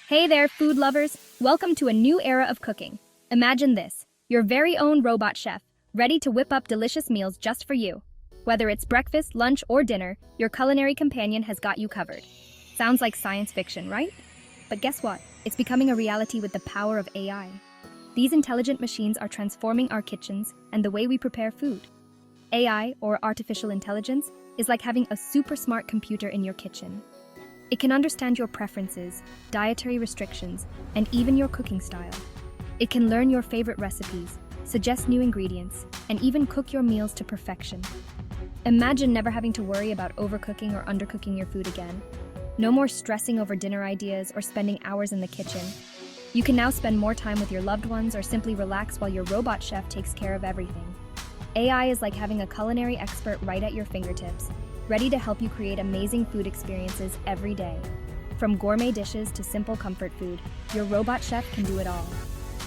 Hey there, food lovers! Welcome to a new era of cooking. Imagine this, your very own robot chef, ready to whip up delicious meals just for you. Whether it's breakfast, lunch, or dinner, your culinary companion has got you covered. Sounds like science fiction, right? But guess what? It's becoming a reality with the power of AI. These intelligent machines are transforming our kitchens and the way we prepare food. AI, or artificial intelligence, is like having a super smart computer in your kitchen. It can understand your preferences, dietary restrictions, and even your cooking style. It can learn your favorite recipes, suggest new ingredients, and even cook your meals to perfection. Imagine never having to worry about overcooking or undercooking your food again. No more stressing over dinner ideas or spending hours in the kitchen. You can now spend more time with your loved ones or simply relax while your robot chef takes care of everything. AI is like having a culinary expert right at your fingertips, ready to help you create amazing food experiences every day. From gourmet dishes to simple comfort food, your robot chef can do it all.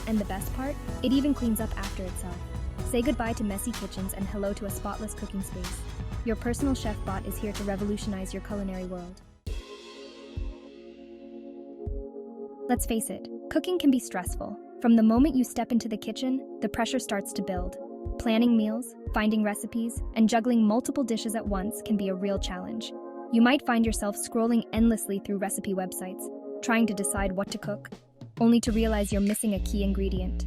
And the best part? It even cleans up after itself. Say goodbye to messy kitchens and hello to a spotless cooking space. Your personal chef bot is here to revolutionize your culinary world. Let's face it, cooking can be stressful. From the moment you step into the kitchen, the pressure starts to build. Planning meals, finding recipes, and juggling multiple dishes at once can be a real challenge. You might find yourself scrolling endlessly through recipe websites, trying to decide what to cook, only to realize you're missing a key ingredient.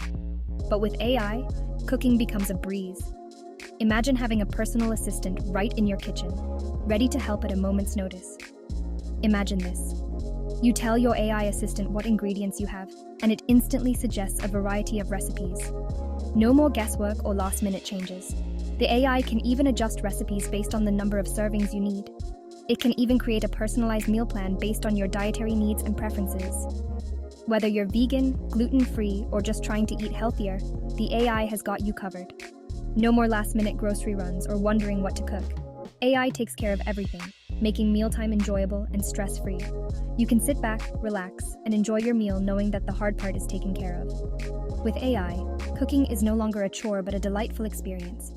But with AI, cooking becomes a breeze. Imagine having a personal assistant right in your kitchen, ready to help at a moment's notice. Imagine this. You tell your AI assistant what ingredients you have, and it instantly suggests a variety of recipes. No more guesswork or last-minute changes. The AI can even adjust recipes based on the number of servings you need. It can even create a personalized meal plan based on your dietary needs and preferences. Whether you're vegan, gluten-free, or just trying to eat healthier, the AI has got you covered. No more last-minute grocery runs or wondering what to cook. AI takes care of everything, making mealtime enjoyable and stress-free. You can sit back, relax, and enjoy your meal knowing that the hard part is taken care of. With AI, cooking is no longer a chore but a delightful experience.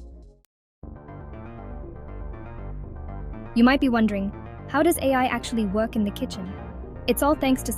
You might be wondering, how does AI actually work in the kitchen? It's all thanks to some